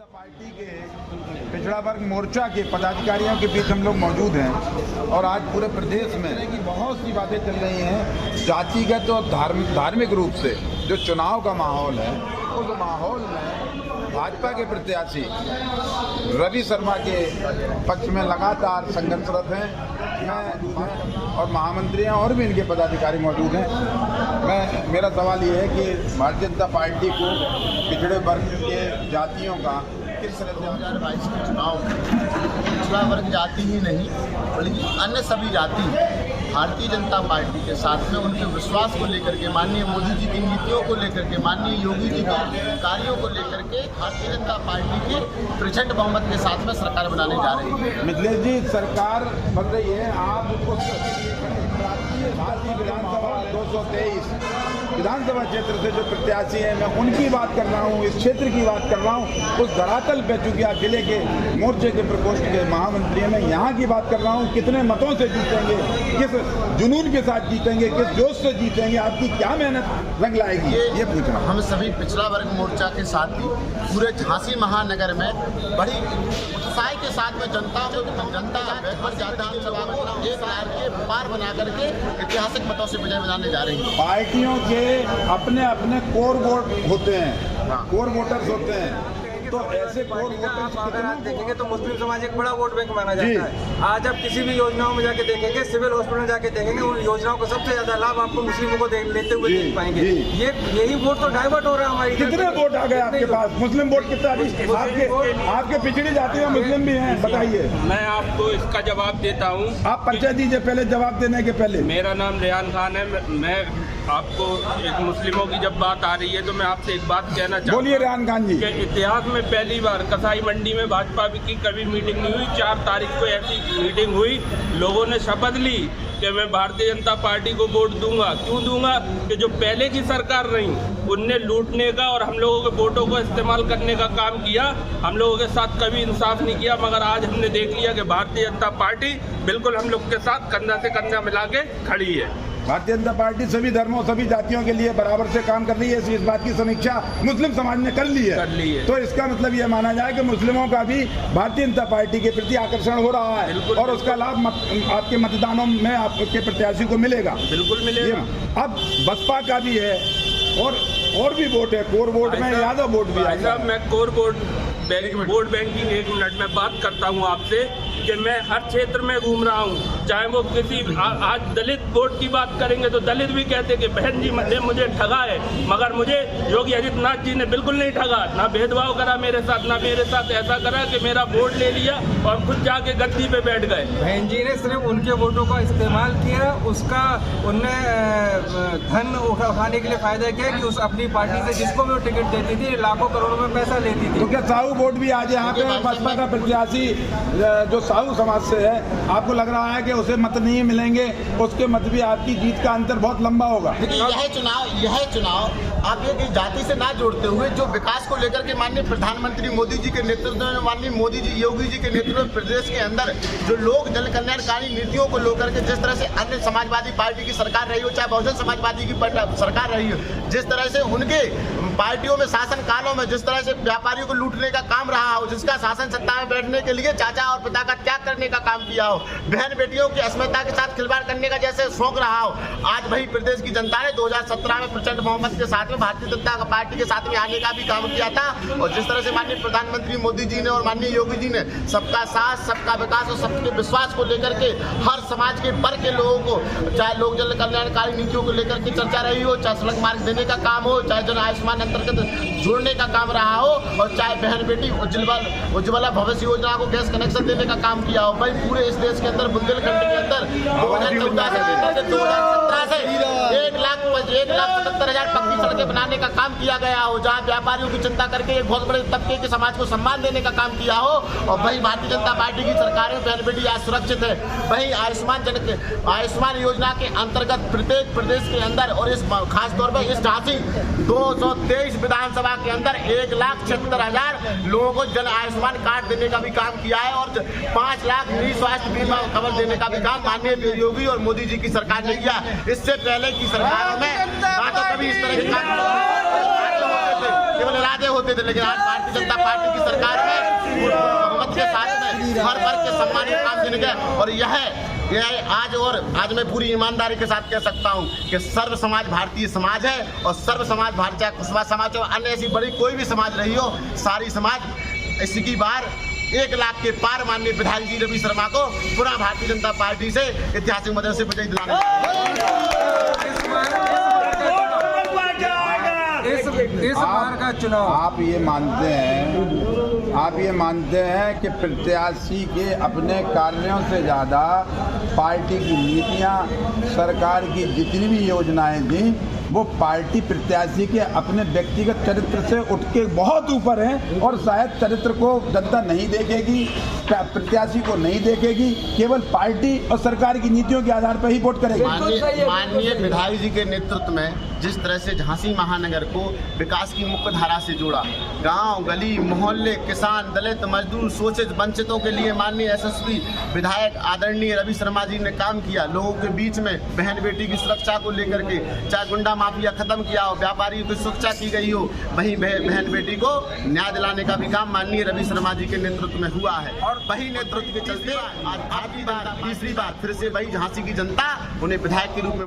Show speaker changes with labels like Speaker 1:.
Speaker 1: जनता party के पिछड़ा वर्ग मोर्चा के पदाधिकारियों के बीच हम लोग मौजूद हैं और आज पूरे प्रदेश में बहुत सी बातें चल रही हैं। जातिगत और धार्मिक रूप से जो चुनाव का माहौल है, उस माहौल में भाजपा के प्रत्याशी रवि शर्मा के पक्ष में लगातार संघर्षरत हैं। मैं और महामंत्री हैं और भी इनके पदाधिकारी मौजूद हैं। मेरा सवाल ये है कि भारतीय जनता पार्टी को पिछड़े वर्ग के जातियों का किस तरह से
Speaker 2: 2022 के चुनाव में पिछड़ा वर्ग जाति ही नहीं बल्कि अन्य सभी जाति भारतीय जनता पार्टी के साथ में उनके विश्वास को लेकर के, माननीय मोदी जी की नीतियों को लेकर के, माननीय योगी जी के कार्यों को लेकर के भारतीय जनता पार्टी के प्रचंड बहुमत के साथ में सरकार बनाने जा रही है।
Speaker 1: मिथिलेश जी, सरकार बन रही है। आप भारतीय विधानसभा 223 विधानसभा क्षेत्र से जो प्रत्याशी हैं, मैं उनकी बात कर रहा हूँ, इस क्षेत्र की बात कर रहा हूँ। उस धरातल पे चूंकि आप जिले के मोर्चे के प्रकोष्ठ के महामंत्री हैं, मैं यहाँ की बात कर रहा हूँ। कितने मतों से जीतेंगे, किस जुनून के साथ जीतेंगे, किस जोश से जीतेंगे, आपकी क्या मेहनत रंग लाएगी, ये पूछ रहा हूँ।
Speaker 2: हम सभी पिछड़ा वर्ग मोर्चा के साथ ही पूरे झांसी महानगर में बड़ी उत्साह के साथ में जनता विधानसभा को एक लाख के पार बना करके ऐतिहासिक मतों से विजय बनाने जा रही है।
Speaker 1: पार्टियों के अपने अपने कोर वोट होते हैं, कोर वोटर्स होते हैं। तो ऐसे कोर वोटर्स
Speaker 3: देखेंगे तो मुस्लिम समाज एक बड़ा वोट बैंक माना जाता है। आज आप किसी भी योजनाओं में जाके देखेंगे, सिविल हॉस्पिटल में जाके देखेंगे, उन योजनाओं को सबसे ज्यादा लाभ आपको मुस्लिमों को लेते हुए देख पाएंगे। यही वोट तो डाइवर्ट हो रहा है हमारी।
Speaker 1: कितने वोट आ गए आपके पास? मुस्लिम वोट कितना? आपके पिछड़ी जाति में मुस्लिम भी हैं, बताइए।
Speaker 4: मैं आपको इसका जवाब देता हूँ।
Speaker 1: आप परिचय दीजिए पहले, जवाब देने के पहले।
Speaker 4: मेरा नाम रेहान खान है। मैं आपको एक मुस्लिमों की जब बात आ रही है तो मैं आपसे एक बात कहना चाहता हूँ।
Speaker 1: बोलिए रेहान खान जी।
Speaker 4: कि इतिहास में पहली बार कसाई मंडी में भाजपा की कभी मीटिंग नहीं हुई। 4 तारीख को ऐसी मीटिंग हुई, लोगों ने शपथ ली कि मैं भारतीय जनता पार्टी को वोट दूंगा। क्यों दूंगा? कि जो पहले की सरकार रही उनने लूटने का और हम लोगों के वोटों को इस्तेमाल करने का काम किया। हम लोगों के साथ कभी इंसाफ नहीं किया, मगर आज हमने देख लिया कि भारतीय जनता पार्टी बिल्कुल हम लोग के साथ कंधा से कंधा मिला के खड़ी है।
Speaker 1: भारतीय जनता पार्टी सभी धर्मों, सभी जातियों के लिए बराबर से काम कर रही है। इस बात की समीक्षा मुस्लिम समाज ने कर ली है। तो इसका मतलब ये माना जाए कि मुस्लिमों का भी भारतीय जनता पार्टी के प्रति आकर्षण हो रहा है और उसका लाभ आपके मतदानों में आपके प्रत्याशी को मिलेगा।
Speaker 4: बिल्कुल मिलेगा।
Speaker 1: अब बसपा का भी है और भी वोट है। कोर वोट में यादव वोट भी है।
Speaker 4: मैं कोर वोट बैंकिंग 1 मिनट में बात करता हूँ आपसे कि मैं हर क्षेत्र में घूम रहा हूँ। चाहे वो किसी आज दलित वोट की बात करेंगे तो दलित भी कहते कि बहन जी ने मुझे ठगा है, मगर मुझे योगी आदित्यनाथ जी ने बिल्कुल नहीं ठगा। ना भेदभाव करा मेरे साथ, ना मेरे साथ ऐसा करा कि मेरा वोट ले लिया और खुद जाके गद्दी पे बैठ गए।
Speaker 3: बहन जी ने सिर्फ उनके वोटों का इस्तेमाल किया, उसका उनने धन उठाने के लिए फायदा किया कि उस अपनी पार्टी से जिसको भी वो टिकट देती थी लाखों करोड़ों में पैसा लेती थी।
Speaker 1: तो क्या साहू वोट भी आज यहाँ पे बसपा का प्रत्याशी जो साहू समाज से है, आपको लग रहा है कि उसे मत नहीं मिलेंगे? उसके मत भी आपकी जीत का अंतर बहुत लंबा होगा।
Speaker 2: यह चुनाव आप ये जाति से ना जोड़ते हुए जो विकास को लेकर के माननीय प्रधानमंत्री मोदी जी के नेतृत्व में, माननीय मोदी जी योगी जी के नेतृत्व में प्रदेश के अंदर जो लोग जन कल्याणकारी नीतियों को लेकर के जिस तरह से अन्य समाजवादी पार्टी की सरकार रही हो, चाहे बहुजन समाजवादी की सरकार रही हो, जिस तरह से उनके पार्टियों में शासन कालों में जिस तरह से व्यापारियों को लूटने का काम रहा हो, जिसका शासन सत्ता में बैठने के लिए चाचा और पिता का त्याग करने का काम किया हो, बहन बेटियों की अस्मिता के साथ खिलवाड़ करने का जैसे शौक रहा हो, आज वही प्रदेश की जनता ने 2017 में प्रचंड बहुमत के साथ में भारतीय जनता पार्टी के साथ में आने का भी काम किया था। और जिस तरह से माननीय प्रधानमंत्री मोदी जी ने और माननीय योगी जी ने सबका साथ, सबका विकास और सबके विश्वास को लेकर के हर समाज के वर्ग के लोगों को, चाहे लोक जन कल्याणकारी नीतियों को लेकर के चर्चा रही हो, चाहे सड़क मार्ग देने का काम हो, चाहे जन आयुष्मान अंतर्गत जोड़ने का काम रहा हो, और चाहे बहन बेटी उज्ज्वला भविष्य योजना को गैस कनेक्शन देने का काम किया हो। भाई पूरे इस देश के अंदर बुंदेलखंड के अंदर 2014 से 2017 से 1,77,000 पक्की सड़कें बनाने का काम किया गया हो, जहां व्यापारियों की चिंता करके एक बहुत बड़े तबके के समाज को सम्मान देने का काम किया हो। और वही भारतीय जनता पार्टी की सरकार में बहन बेटी आज सुरक्षित है। वही आयुष्मान योजना के अंतर्गत प्रत्येक प्रदेश के अंदर और इस खास तौर पर इस झांसी 223 विधानसभा के अंदर 1,76,000 लोगों को जन आयुष्मान कार्ड देने का भी काम किया है और 5 लाख निजी स्वास्थ्य बीमा कवर देने का भी काम माननीय योगी और मोदी जी की सरकार ने किया। इससे पहले की सरकारों में ना तो कभी इस तरह के काम केवल इरादे होते थे, लेकिन आज भारतीय जनता पार्टी की सरकार में बहुमत के साथ में हर वर्ग के सम्मानित काम देने गए। और आज मैं पूरी ईमानदारी के साथ कह सकता हूं कि सर्व समाज भारतीय समाज है, और सर्व समाज भारतीय कुशवाहा समाज और अन्य ऐसी बड़ी कोई भी समाज रही हो, सारी समाज इसकी बार 1 लाख के पार माननीय विधायक जी रवि शर्मा को पुनः भारतीय जनता पार्टी से ऐतिहासिक मदद से विजयी दिलाने
Speaker 3: इस बार का चुनाव
Speaker 1: आप ये मानते हैं कि प्रत्याशी के अपने कार्यों से ज़्यादा पार्टी की नीतियां, सरकार की जितनी भी योजनाएं थी, वो पार्टी प्रत्याशी के अपने व्यक्तिगत चरित्र से उठ के बहुत ऊपर है, और शायद चरित्र को जनता नहीं देखेगी, प्रत्याशी को नहीं देखेगी, केवल पार्टी और सरकार की नीतियों के आधार पर ही वोट करेगी।
Speaker 2: माननीय विधायक जी के नेतृत्व में जिस तरह से झांसी महानगर को विकास की मुख्य धारा से जोड़ा, गांव गली मोहल्ले, किसान, दलित, मजदूर, शोषित वंचितों के लिए माननीय यशस्वी विधायक आदरणीय रवि शर्मा जी ने काम किया। लोगों के बीच में बहन बेटी की सुरक्षा को लेकर के चाहे गुंडा माफिया खत्म किया हो, व्यापारियों की सुरक्षा की गई हो, वहीं बहन बेटी को न्याय दिलाने का भी काम माननीय रवि शर्मा जी के नेतृत्व में हुआ है। और वही नेतृत्व के चलते आज तीसरी बार फिर से वही झांसी की जनता उन्हें विधायक के रूप में